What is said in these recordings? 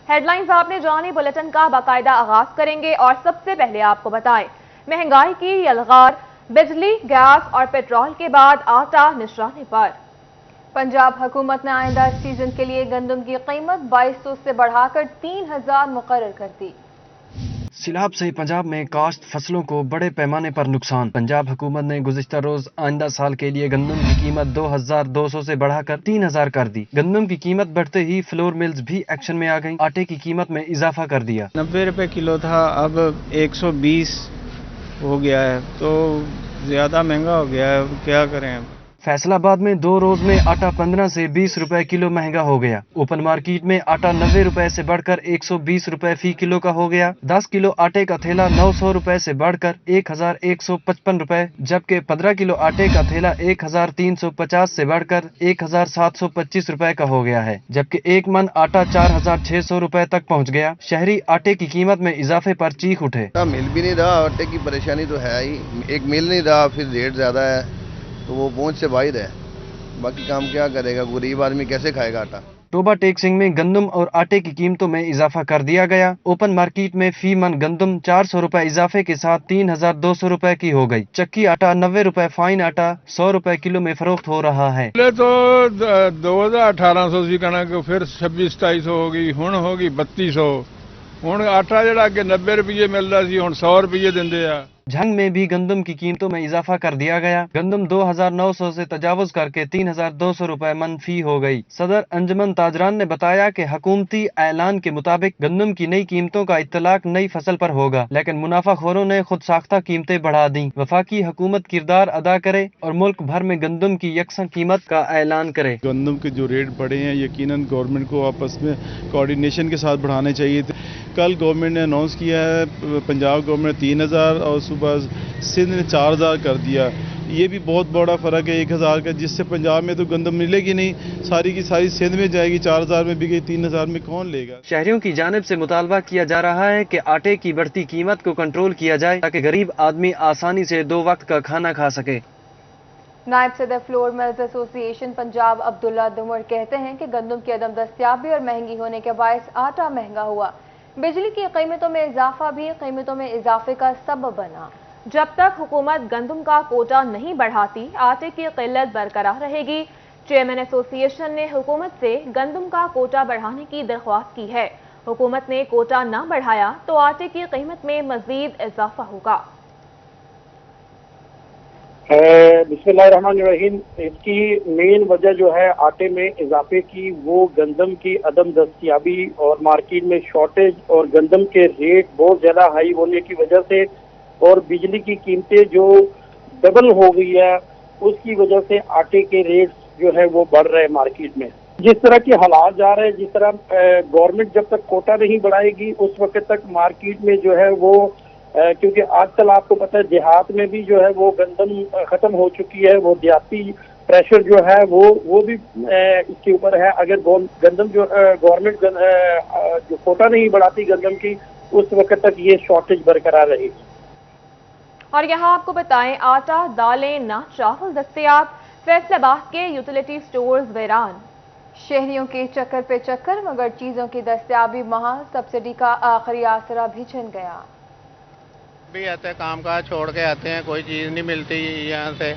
Head lines आपने जानी, bulletin का बाकायदा आगाज करेंगे और सबसे पहले आपको बताएं, महंगाई की यलगार, बिजली, गैस और पेट्रोल के बाद आटा निशाने पर। पंजाब हुकूमत ने आइंदा सीजन के लिए गंदम की कीमत 2200 से बढ़ाकर 3000 मुकर्रर कर दी। सैलाब से पंजाब में काश्त फसलों को बड़े पैमाने पर नुकसान। पंजाब हुकूमत ने गुज़िश्ता रोज आइंदा साल के लिए गंदम की कीमत 2200 से बढ़ाकर 3000 कर दी। गंदम की कीमत बढ़ते ही फ्लोर मिल्स भी एक्शन में आ गईं। आटे की कीमत में इजाफा कर दिया। 90 रुपए किलो था, अब 120 हो गया है, तो ज्यादा महंगा हो गया है, क्या करें अब। फैसलाबाद में 2 रोज में आटा 15 से 20 रुपए किलो महंगा हो गया। ओपन मार्केट में आटा 90 रुपए से बढ़कर 120 रुपए फी किलो का हो गया। 10 किलो आटे का थैला 900 रुपए से बढ़कर 1155 रुपए, जबकि 15 किलो आटे का थैला 1350 से बढ़कर 1725 रुपए का हो गया है, जबकि एक मन आटा 4600 रुपए तक पहुंच गया। शहरी आटे की कीमत में इजाफे पर चीख उठे। मिल भी नहीं रहा, आटे की परेशानी तो है ही, एक मिल नहीं रहा, फिर रेट ज्यादा है तो वो पहुंच से बाहर है। बाकी काम क्या करेगा, गरीब आदमी कैसे खाएगा आटा। टोबा टैक्सिंग में गंदम और आटे की कीमतों में इजाफा कर दिया गया। ओपन मार्केट में फी मन गंदम 400 रुपए इजाफे के साथ 3200 रुपए की हो गई। चक्की आटा 90 रुपए, फाइन आटा 100 रुपए किलो में फरोख्त हो रहा है। पहले तो 1800 सी कणक, फिर 2600-2700 होगी, हुण होगी 3200। हुण आटा जिहड़ा अगे 90 रुपये मिलदा सी, हुण 100 रुपये दिंदे आ। झंग में भी गंदम की कीमतों में इजाफा कर दिया गया। गंदम 2900 से तजावुज करके 3200 रुपए मन फी हो गई। सदर अंजुमन ताजरान ने बताया कि हुकूमती ऐलान के मुताबिक गंदम की नई कीमतों का इत्तलाक नई फसल पर होगा, लेकिन मुनाफाखोरों ने खुद साख्ता कीमतें बढ़ा दी। वफाकी हुकूमत किरदार अदा करे और मुल्क भर में गंदम की यकसा कीमत का ऐलान करे। गंदम के जो रेट बढ़े हैं, यकीनन गवर्नमेंट को आपस में कोऑर्डिनेशन के साथ बढ़ाने चाहिए थे। कल गवर्नमेंट ने अनाउंस किया है, पंजाब गवर्नमेंट 3000 और सुबह सिंध ने 4000 कर दिया। ये भी बहुत बड़ा फर्क है 1000 का, जिससे पंजाब में तो गंदम मिलेगी नहीं, सारी की सारी सिंध में जाएगी। 4000 में बिके, 3000 में कौन लेगा। शहरियों की जानिब से मुतालबा किया जा रहा है कि आटे की बढ़ती कीमत को कंट्रोल किया जाए ताकि गरीब आदमी आसानी से 2 वक्त का खाना खा सके। नायब सदर flour mills association Punjab Abdullah Dumar कहते हैं कि गंदम की अदम दस्तियाबी और महंगी होने के बायस आटा महंगा हुआ। बिजली की कीमतों में इजाफा भी कीमतों में इजाफे का सबब बना। जब तक हुकूमत गंदम का कोटा नहीं बढ़ाती, आटे की किल्लत बरकरार रहेगी। चेयरमैन एसोसिएशन ने हुकूमत से गंदम का कोटा बढ़ाने की दरख्वास्त की है। हुकूमत ने कोटा न बढ़ाया तो आटे की कीमत में मजीद इजाफा होगा। बिस्मिल्लाहिर्रहमानिर्रहीम। इसकी मेन वजह जो है आटे में इजाफे की, वो गंदम की अदम दस्तियाबी और मार्केट में शॉर्टेज और गंदम के रेट बहुत ज़्यादा हाई होने की वजह से, और बिजली की कीमतें जो डबल हो गई है, उसकी वजह से आटे के रेट जो है वो बढ़ रहे हैं मार्केट में। जिस तरह के हालात जा रहे हैं, जिस तरह गवर्नमेंट जब तक कोटा नहीं बढ़ाएगी उस वक्त तक मार्केट में जो है वो क्योंकि आजकल आपको पता है देहात में भी जो है वो गंदम खत्म हो चुकी है, वो देहाती प्रेशर जो है वो भी इसके ऊपर है। अगर गंदम जो गवर्नमेंट जो कोटा नहीं बढ़ाती गंदम की, उस वक्त तक ये शॉर्टेज बरकरार रहेगी। और यहाँ आपको बताएं, आटा, दालें, ना चावल दस्तयाब। फैसलाबाद के यूटिलिटी स्टोर्स वीरान। शहरियों के चक्कर पे चक्कर, मगर चीजों की दस्तयाबी महज सब्सिडी का आखिरी आसरा भी छिन गया। भी आते काम काज छोड़ के आते हैं, कोई चीज़ नहीं मिलती यहाँ से।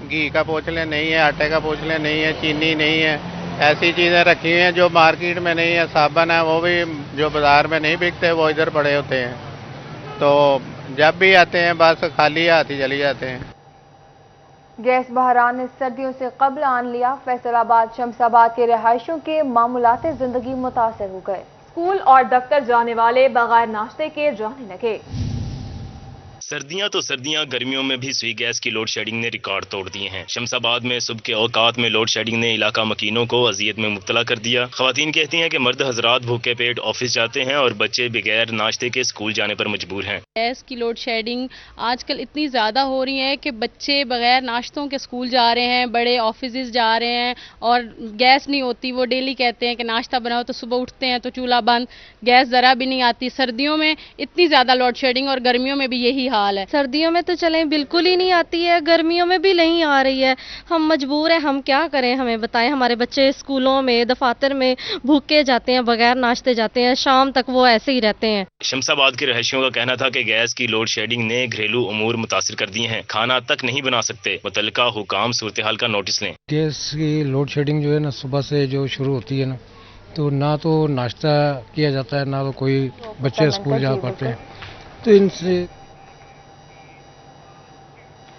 घी का पोछले नहीं है, आटे का पोछले नहीं है, चीनी नहीं है, ऐसी चीज़ें रखी हुई हैं जो मार्केट में नहीं है। साबन है, वो भी जो बाज़ार में नहीं बिकते वो इधर पड़े होते हैं। तो जब भी आते हैं बस खाली हाथ ही चले जाते हैं। गैस बहरान ने सर्दियों से कबल आन लिया। फैसलाबाद शमसाबाद के रहायशों के मामूलाते जिंदगी मुतासर हो गए। स्कूल और दफ्तर जाने वाले बगैर नाश्ते के जाने लगे। सर्दियां तो सर्दियां, गर्मियों में भी सुई गैस की लोड शेडिंग ने रिकॉर्ड तोड़ दिए हैं। शमसाबाद में सुबह के औकात में लोड शेडिंग ने इलाका मकीनों को अजियत में मुब्तला कर दिया। खवातीन कहती हैं कि मर्द हजरात भूखे पेट ऑफिस जाते हैं और बच्चे बगैर नाश्ते के स्कूल जाने पर मजबूर हैं। गैस की लोड शेडिंग आजकल इतनी ज़्यादा हो रही है कि बच्चे बगैर नाश्तों के स्कूल जा रहे हैं, बड़े ऑफिस जा रहे हैं और गैस नहीं होती। वो डेली कहते हैं कि नाश्ता बनाओ, तो सुबह उठते हैं तो चूल्हा बंद, गैस ज़रा भी नहीं आती। सर्दियों में इतनी ज़्यादा लोड शेडिंग और गर्मियों में भी यही हाल हाल है। सर्दियों में तो चलें बिल्कुल ही नहीं आती है, गर्मियों में भी नहीं आ रही है। हम मजबूर हैं, हम क्या करें, हमें बताएं। हमारे बच्चे स्कूलों में, दफातर में भूखे जाते हैं, बगैर नाश्ते जाते हैं, शाम तक वो ऐसे ही रहते हैं। शमशाबाद के रहायशियों का कहना था कि गैस की लोड शेडिंग ने घरेलू उमूर मुतासिर कर दिए हैं, खाना तक नहीं बना सकते। मुतल्लिका हुकाम सूरत हाल का नोटिस लें। गैस की लोड शेडिंग जो है ना, सुबह से जो शुरू होती है ना, तो ना तो नाश्ता किया जाता है, ना तो कोई बच्चे स्कूल जा पाते हैं, तो इनसे।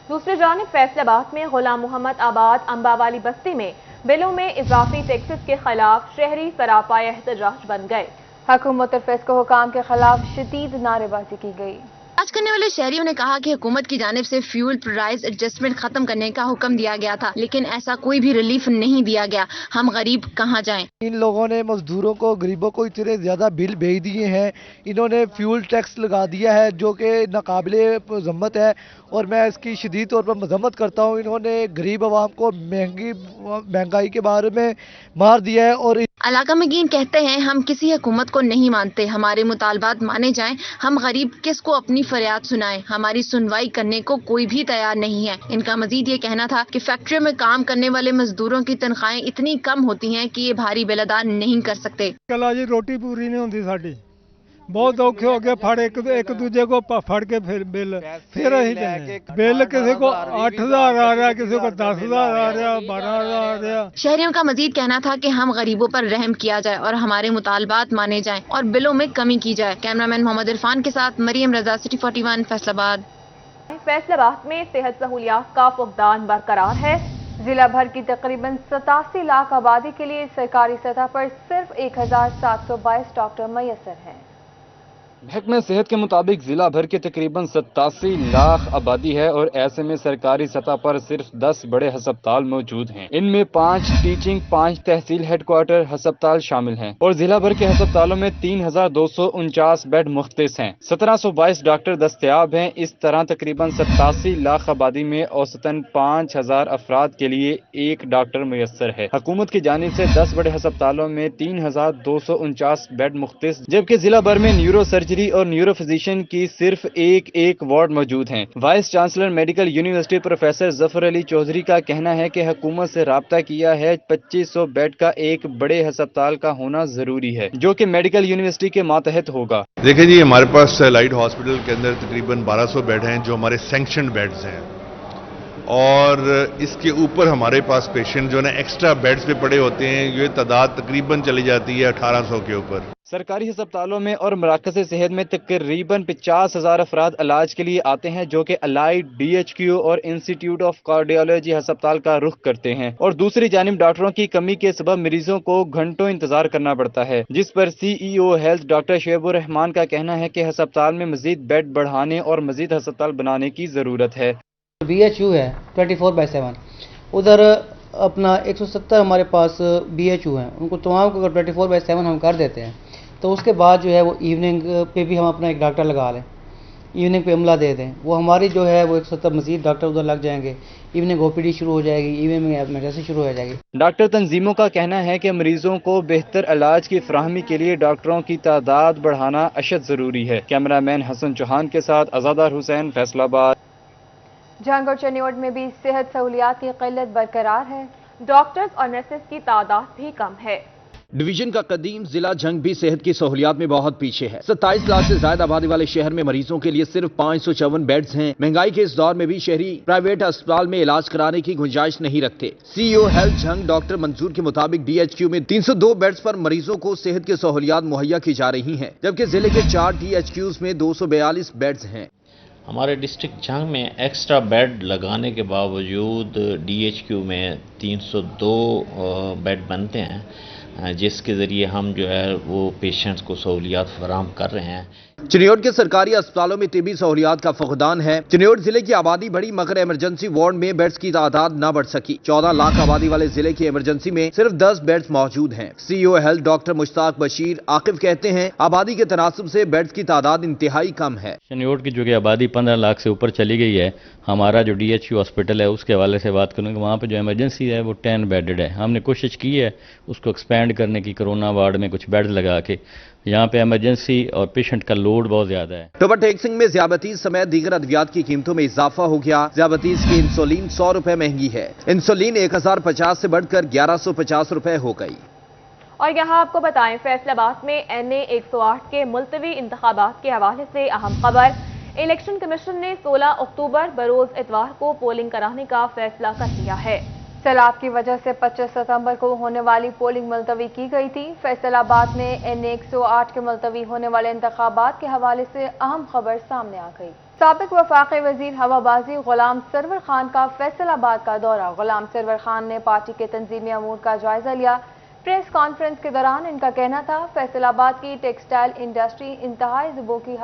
दूसरी जानिब फैसलाबाद में गुलाम मोहम्मद आबाद अंबावाली बस्ती में बिलों में इजाफी टैक्सेस के खिलाफ शहरी सरापा एहतजाज बन गए। हुकूमत और फेस्को हुकाम के खिलाफ शदीद नारेबाजी की गई। आज करने वाले शहरियों ने कहा कि हुकूमत की जानिब से फ्यूल प्राइस एडजस्टमेंट खत्म करने का हुक्म दिया गया था, लेकिन ऐसा कोई भी रिलीफ नहीं दिया गया। हम गरीब कहाँ जाएं? इन लोगों ने मजदूरों को, गरीबों को इतने ज्यादा बिल भेज दिए हैं। इन्होंने फ्यूल टैक्स लगा दिया है जो कि नाकाबिले मजम्मत है, और मैं इसकी शदीद तौर पर मजम्मत करता हूँ। इन्होंने गरीब आवाम को महंगाई के बारे में मार दिया है। और इलाका मकीन कहते हैं, हम किसी हुकूमत को नहीं मानते, हमारे मुतालबात माने जाएं। हम गरीब किसको अपनी फरियाद सुनाएं, हमारी सुनवाई करने को कोई भी तैयार नहीं है। इनका मजीद ये कहना था कि फैक्ट्रियों में काम करने वाले मजदूरों की तनख्वाहें इतनी कम होती हैं कि ये भारी बिल अदा नहीं कर सकते। कला जी रोटी पूरी नहीं होती साड़ी, बहुत औखे हो गए। फड़ एक दूजे को फड़ के फिर बिल बिल किसी को 8,000 आ रहा है, किसी को 10,000 आ रहा है, 12,000 आ रहा है। शहरियों का मजीद कहना था कि हम गरीबों पर रहम किया जाए और हमारे मुतालबात माने जाएं और बिलों में कमी की जाए। कैमरामैन मोहम्मद इरफान के साथ मरियम रजा, सिटी 41, फैसलाबाद। फैसलाबाद में सेहत सहूलियात का फुकदान बरकरार है। जिला भर की तकरीबन 87 लाख आबादी के लिए सरकारी सतह पर सिर्फ 1,722 डॉक्टर मैसर हैं। महकमा सेहत के मुताबिक जिला भर के तकरीबन 87 लाख आबादी है और ऐसे में सरकारी सतह पर सिर्फ 10 बड़े हस्पताल मौजूद हैं। इनमें 5 टीचिंग, 5 तहसील हेडक्वार्टर हस्पताल शामिल हैं और जिला भर के हस्पतालों में 3,249 बेड मुख्तस हैं। 1,722 डॉक्टर दस्तयाब हैं। इस तरह तकरीबन 87 लाख आबादी में औसतन 5,000 अफराद के लिए एक डॉक्टर मुयस्सर है। हुकूमत की जानिब से 10 बड़े हस्पतालों में 3,249 बेड मुख्तस, जबकि जिला भर में न्यूरो सर्जरी और न्यूरो फिजिशियन की सिर्फ एक वार्ड मौजूद हैं। Vice chancellor medical university professor Zafar Ali Chaudhry का कहना है कि हुकूमत से राब्ता किया है, 2500 बेड का एक बड़े हस्पताल का होना जरूरी है जो कि मेडिकल यूनिवर्सिटी के मातहत होगा। देखिए जी, हमारे पास लाइट हॉस्पिटल के अंदर तकरीबन 1200 बेड हैं जो हमारे सैंक्शनड बेड्स हैं, और इसके ऊपर हमारे पास पेशेंट जो है एक्स्ट्रा बेड्स पे पड़े होते हैं। ये तादाद तकरीबन चली जाती है 1800 के ऊपर। सरकारी अस्पतालों में और मराकज़ सेहत में तकरीबन 50,000 अफराद इलाज के लिए आते हैं जो कि अलाइड, DHQ और इंस्टीट्यूट ऑफ कार्डियोलॉजी अस्पताल का रुख करते हैं, और दूसरी जानिब डॉक्टरों की कमी के सबब मरीजों को घंटों इंतजार करना पड़ता है, जिस पर CEO हेल्थ डॉक्टर शोएबुर रहमान का कहना है कि अस्पताल में मजीद बेड बढ़ाने और मजीद अस्पताल बनाने की जरूरत है। BHU है 24/7, उधर अपना 170 हमारे पास BHU हैं, उनको तमाम को 24/7 हम कर देते हैं, तो उसके बाद जो है वो इवनिंग पे भी हम अपना एक डॉक्टर लगा लें, इवनिंग पे अमला दे दें, वो हमारी जो है वो 170 मजीद डॉक्टर उधर लग जाएंगे। इवनिंग OPD शुरू हो जाएगी, इवनिंग में एमरजेंसी शुरू हो जाएगी। डॉक्टर तंजीमों का कहना है कि मरीजों को बेहतर इलाज की फराहमी के लिए डॉक्टरों की तादाद बढ़ाना अशद जरूरी है। कैमरामैन हसन चौहान के साथ अजादार हुसैन, फैसलाबाद। जंग और चनियोट में भी सेहत सहूलियात की किल्लत बरकरार है। डॉक्टर्स और नर्सेज की तादाद भी कम है। डिवीजन का कदीम जिला जंग भी सेहत की सहूलियात में बहुत पीछे है। 27 लाख से ज्यादा आबादी वाले शहर में मरीजों के लिए सिर्फ 554 बेड्स हैं। महंगाई के इस दौर में भी शहरी प्राइवेट अस्पताल में इलाज कराने की गुंजाइश नहीं रखते। CEO हेल्थ जंग डॉक्टर मंसूर के मुताबिक DHQ में 302 बेड्स पर मरीजों को सेहत की सहूलियात मुहैया की जा रही है, जबकि जिले के 4 DHQs में 242 बेड्स हैं। हमारे डिस्ट्रिक्ट जंग में एक्स्ट्रा बेड लगाने के बावजूद DHQ में 302 बेड बनते हैं, जिसके ज़रिए हम जो है वो पेशेंट्स को सहूलियात फराहम कर रहे हैं। चिन्योट के सरकारी अस्पतालों में तिबी सहूलियात का फुकदान है। चिन्योट जिले की आबादी बढ़ी मगर इमरजेंसी वार्ड में बेड्स की तादाद न बढ़ सकी। 14 लाख आबादी वाले जिले की इमरजेंसी में सिर्फ 10 बेड्स मौजूद हैं। CEO health doctor Mushtaq Bashir Akif कहते हैं, आबादी के तनासब से बेड्स की तादाद इंतहाई कम है। चिन्योट की जो कि आबादी 15 लाख से ऊपर चली गई है, हमारा जो DHQ हॉस्पिटल है उसके हवाले से बात करूँ, वहाँ पर जो इमरजेंसी है वो 10 बेडेड है। हमने कोशिश की है उसको एक्सपेंड करने की, कोरोना वार्ड में कुछ बेड लगा के, यहाँ पे इमरजेंसी और पेशेंट का लोड बहुत ज़्यादा है। टोबर टैक्सिंग में ज़्याबतीस समेत दीगर अद्वियात की कीमतों में इजाफा हो गया। ज़्याबतीस की इंसुलिन 100 रुपए महंगी है। इंसुलिन 1050 से बढ़कर 1150 रुपए हो गई। और यहाँ आपको बताएं, फैसलाबाद में NA 108 के मुलतवी इंतखाबात के हवाले से अहम खबर। इलेक्शन कमीशन ने 16 अक्टूबर बरोज इतवार को पोलिंग कराने का फैसला कर लिया है। सैलाब की वजह से 25 सितंबर को होने वाली पोलिंग मुलतवी की गई थी। फैसलाबाद में NA 108 के मुलतवी होने वाले इंतखाबात के हवाले से अहम खबर सामने आ गई। साबिक वफाकी वजीर हवाबाजी गुलाम सरवर खान का फैसलाबाद का दौरा। गुलाम सरवर खान ने पार्टी के तंजीमी अमूर का जायजा लिया। प्रेस कॉन्फ्रेंस के दौरान इनका कहना था, फैसलाबाद की टेक्सटाइल इंडस्ट्री इंतहाई ज़ुबों की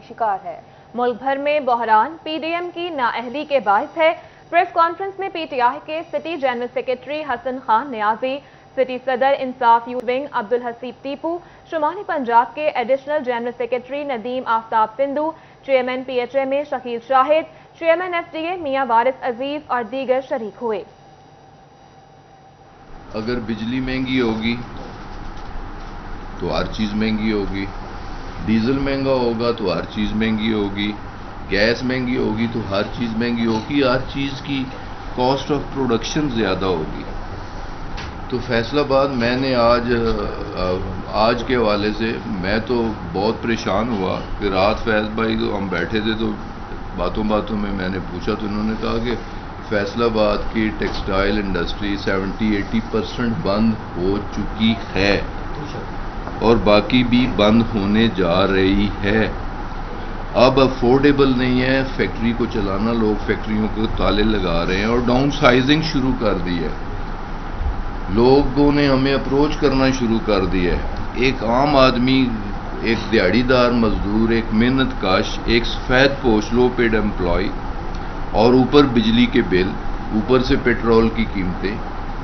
शिकार है। मुल्क भर में बहरान PDM की नाअहली के बायस है। प्रेस कॉन्फ्रेंस में PTI के city general secretary Hasan Khan Niazi, city सदर इंसाफ यूथ विंग अब्दुल हसीब टीपू, शुमाली पंजाब के additional general secretary Nadeem Aftab Sindhu, chairman PHA Shakeel Shahid, chairman FDA Mian Waris Aziz और दीगर शरीक हुए। अगर बिजली महंगी होगी तो हर चीज़ महंगी होगी, डीजल महंगा होगा तो हर चीज़ महंगी होगी, गैस महंगी होगी तो हर चीज़ महंगी होगी, हर चीज़ की कॉस्ट ऑफ प्रोडक्शन ज़्यादा होगी। तो फैसलाबाद मैंने आज के हवाले से मैं तो बहुत परेशान हुआ कि रात फैज भाई तो हम बैठे थे तो बातों बातों में मैंने पूछा तो उन्होंने कहा कि फैसलाबाद की टेक्सटाइल इंडस्ट्री 70-80% बंद हो चुकी है और बाकी भी बंद होने जा रही है। अब अफोर्डेबल नहीं है फैक्ट्री को चलाना, लोग फैक्ट्रियों को ताले लगा रहे हैं और डाउन साइजिंग शुरू कर दी है। लोगों ने हमें अप्रोच करना शुरू कर दिया है। एक आम आदमी, एक दिहाड़ीदार मजदूर, एक मेहनत काश, एक सफेद पोस्ट लो पेड एम्प्लॉय और ऊपर बिजली के बिल, ऊपर से पेट्रोल की कीमतें,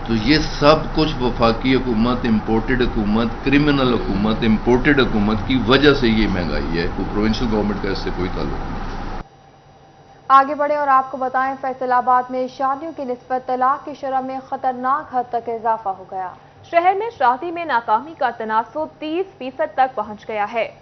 तो ये सब कुछ वफाकी हुकूमत, इम्पोर्टेड हुकूमत, क्रिमिनल हुकूमत, इम्पोर्टेड हुकूमत की वजह से ये महंगाई है। कोई प्रोविंशियल गवर्नमेंट का इससे कोई ताल्लुक नहीं। आगे बढ़े और आपको बताएं, फैसलाबाद में शादियों की निस्बत तलाक की शरह में खतरनाक हद तक इजाफा हो गया। शहर में शादी में नाकामी का तनासुब 30% तक पहुंच गया है।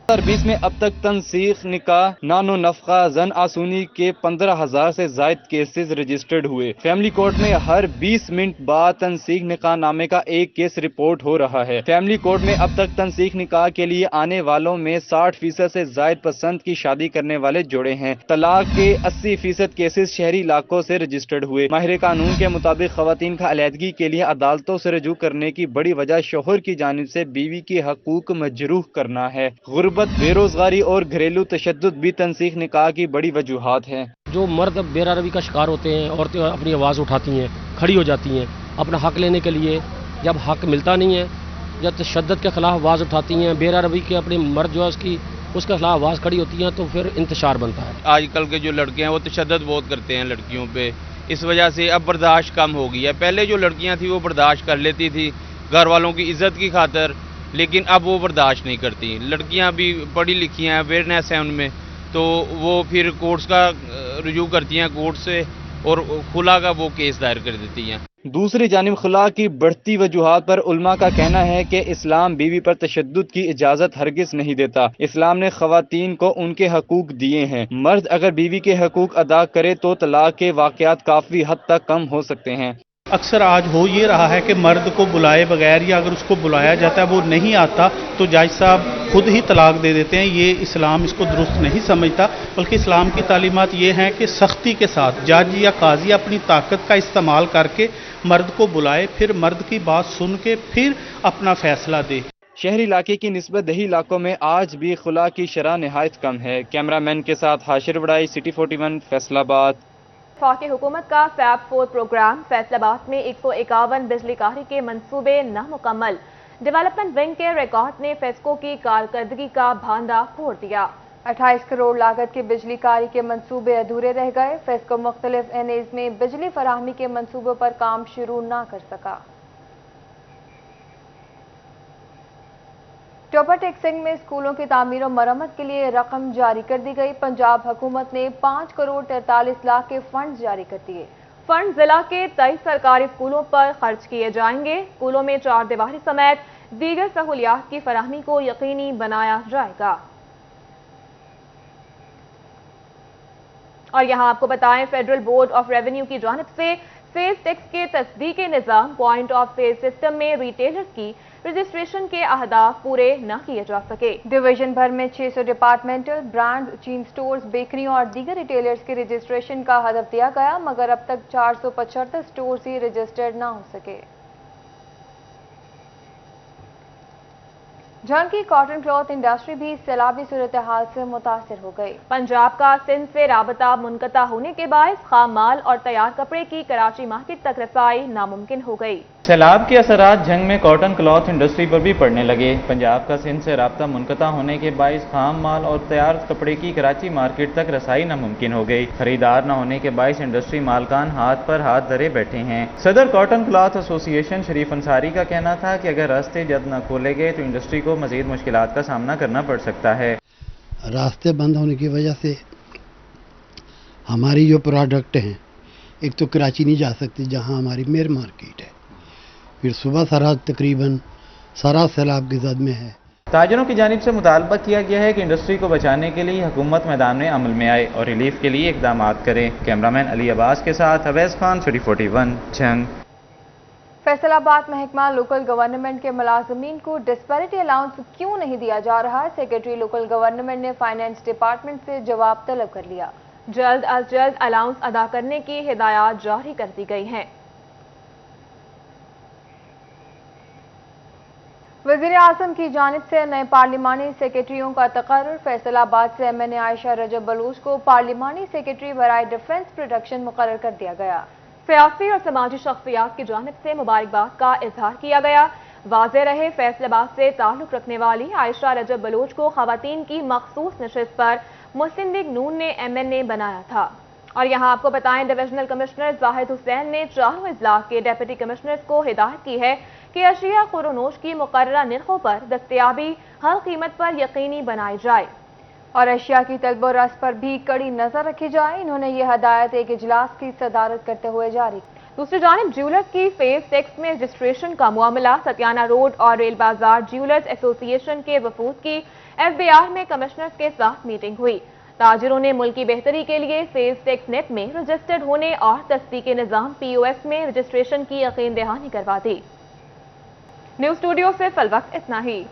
2020 में अब तक तनसीख, निकाह, नानो नफका, जन आसूनी के 15,000 से जायद केसेस रजिस्टर्ड हुए। फैमिली कोर्ट में हर 20 मिनट बाद तनसीख निकाह नामे का एक केस रिपोर्ट हो रहा है। फैमिली कोर्ट में अब तक तनसीख निकाह के लिए आने वालों में 60% से जायद पसंद की शादी करने वाले जोड़े हैं। तलाक के 80% केसेस शहरी इलाकों से रजिस्टर्ड हुए। माहिर कानून के मुताबिक खवातीन का अलहदगी के लिए अदालतों से रजू करने की बड़ी वजह शोहर की जानिब से बीवी के हकूक मजरूह करना है। बेरोजगारी और घरेलू तशद्दुद भी तनसीख निकाह की बड़ी वजूहात हैं। जो मर्द बेरारवी का शिकार होते हैं, औरतें अपनी आवाज़ उठाती हैं, खड़ी हो जाती हैं अपना हक लेने के लिए। जब हक मिलता नहीं है, जब तशद्दुद के खिलाफ आवाज़ उठाती हैं, बेरारवी के अपने मर्द जो है उसके खिलाफ आवाज़ खड़ी होती हैं, तो फिर इंतशार बनता है। आजकल के जो लड़के हैं वो तशद्दुद बहुत करते हैं लड़कियों पे, इस वजह से अब बर्दाश्त कम हो गई है। पहले जो लड़कियाँ थी वो बर्दाश्त कर लेती थी घर वालों की इज्जत की खातिर, लेकिन अब वो बर्दाश्त नहीं करती। लड़कियां भी पढ़ी लिखी हैं, अवेयरनेस है उनमें, तो वो फिर कोर्ट्स का रुजू करती हैं कोर्ट से और खुला का वो केस दायर कर देती हैं। दूसरी जानिब खुला की बढ़ती वजूहात पर उलमा का कहना है कि इस्लाम बीवी पर तशद्दुद की इजाज़त हरगिज़ नहीं देता। इस्लाम ने खवातीन को उनके हकूक दिए हैं। मर्द अगर बीवी के हकूक अदा करे तो तलाक के वाक़यात काफ़ी हद तक कम हो सकते हैं। अक्सर आज हो ये रहा है कि मर्द को बुलाए बगैर या अगर उसको बुलाया जाता है वो नहीं आता तो जज साहब खुद ही तलाक दे देते हैं। ये इस्लाम इसको दुरुस्त नहीं समझता, बल्कि इस्लाम की तालीमात ये हैं कि सख्ती के साथ जज या काजी अपनी ताकत का इस्तेमाल करके मर्द को बुलाए, फिर मर्द की बात सुन के फिर अपना फैसला दे। शहरी इलाके की निस्बत दही इलाकों में आज भी खुला की शरह निहायत कम है। कैमरामैन के साथ हाशिर बड़ाई, सिटी 41, फैसलाबाद। वफाकी हुकूमत का फैब 4 प्रोग्राम। फैसलाबाद में 151 बिजली कारी के मंसूबे नामुकम्मल। डेवलपमेंट विंग के रिकॉर्ड ने फेस्को की कारकर्दगी का भांडा फोड़ दिया। 28 करोड़ लागत के बिजली कारी के मंसूबे अधूरे रह गए। फेस्को मुख्तलिफ एनएज में बिजली फराहमी के मंसूबों पर काम शुरू न कर सका। टोबर टैक्सिंग में स्कूलों की तामीर और मरम्मत के लिए रकम जारी कर दी गई। पंजाब हुकूमत ने 5 करोड़ 43 लाख के फंड जारी कर दिए। फंड जिला के 23 सरकारी स्कूलों पर खर्च किए जाएंगे। स्कूलों में 4 दीवारी समेत دیگر سہولیات کی فراہمی کو یقینی بنایا جائے گا۔ اور یہاں آپ کو بتائیں، فیڈرل بورڈ آف ریونیو کی جانب سے سیلز ٹیکس کے تصدیقی نظام پوائنٹ آف سیل سسٹم میں ریٹیلرز کی رجسٹریشن کے اہداف پورے نہ کیے جا سکے۔ ڈویژن بھر میں 600 ڈپارٹمنٹل برانڈز، چین سٹورز، بیکریوں اور دیگر ریٹیلرز کی رجسٹریشن کا ہدف دیا گیا، مگر اب تک 475 سٹورز ہی رجسٹرڈ نہ ہو سکے۔ جھنگ کی کاٹن کلوتھ انڈسٹری بھی سیلابی صورتحال سے متاثر ہو گئی۔ پنجاب کا سندھ سے رابطہ منقطع ہونے کے باعث خام مال اور تیار کپڑے کی کراچی مارکیٹ تک رسائی ناممکن ہو گئی۔ سیلاب کے اثرات جھنگ میں کاٹن کلوتھ انڈسٹری پر بھی پڑنے لگے۔ پنجاب کا سندھ سے رابطہ منقطع ہونے کے باعث خام مال اور تیار کپڑے کی کراچی مارکیٹ تک رسائی ناممکن ہو گئی۔ خریدار نہ ہونے کے باعث انڈسٹری مالکان ہاتھ پر ہاتھ دھرے بیٹھے ہیں۔ صدر کاٹن کلوتھ ایسوسی ایشن شریف انصاری کا کہنا تھا کہ اگر راستے جلد نہ کھولے گئے تو انڈسٹری کو مزید مشکلات کا سامنا کرنا پڑ سکتا ہے۔ راستے بند ہونے کی وجہ سے ہماری جو پروڈکٹ ہیں، ایک تو کراچی نہیں جا سکتی جہاں ہماری میر مارکیٹ ہے، پھر صبح سرحد تقریباً سارا سیلاب کی زد میں ہے۔ تاجروں کی جانب سے مطالبہ کیا گیا ہے کہ انڈسٹری کو بچانے کے لیے حکومت میدان میں عمل میں آئے اور ریلیف کے لیے اقدامات کرے۔ کیمرامین علی عباس کے ساتھ اویس خان، 341 جھنگ۔ فیصل آباد محکمہ لوکل گورنمنٹ کے ملازمین کو ڈسپیرٹی الاؤنس کیوں نہیں دیا جا رہا؟ سیکرٹری لوکل گورنمنٹ نے فائنانس ڈپارٹمنٹ سے جواب طلب کر لیا۔ جلد از جلد الاؤنس ادا کرنے کی ہدایات جاری کر دی گئی ہیں۔ وزیر اعظم کی جانب سے نئے پارلیمانی سیکرٹریوں کا تقرر۔ فیصل آباد سے MNA عائشہ رجب بلوچ کو پارلیمانی سیکرٹری برائے ڈیفنس پروڈکشن مقرر کر دیا گیا۔ سیاسی اور سماجی شخصیات کی جانب سے مبارکباد کا اظہار کیا گیا۔ واضح رہے، فیصل آباد سے تعلق رکھنے والی عائشہ رجب بلوچ کو خواتین کی مخصوص نشست پر مسلم لیگ نون نے MNA بنایا تھا۔ اور یہاں آپ کو بتائیں، ڈویژنل کمشنر زاہد حسین نے چاروں اضلاع کے ڈپٹی کمشنرز کو ہدایت کی ہے کہ اشیاء خورونوش کی مقررہ نرخوں پر دستیابی ہر قیمت پر یقینی بنائی جائے اور اشیاء کی طلب و رسد پر بھی کڑی نظر رکھی جائے۔ انہوں نے یہ ہدایت ایک اجلاس کی صدارت کرتے ہوئے جاری کی۔ دوسری جانب جیولرز کی فیز ٹیکس میں رجسٹریشن کا معاملہ، ستیانہ روڈ اور ریل بازار جیولرز ایسوسی ایشن کے وفود کی FBR میں کمشنرز کے ساتھ میٹنگ ہوئی۔ تاجروں نے ملکی بہتری کے لیے سیلز ٹیکس نیٹ میں رجسٹرڈ ہونے اور تصدیق نظام POS میں رجسٹریشن کی یقین دہانی کروا دی۔ نیوز اسٹوڈیو سے فی الوقت اتنا ہی۔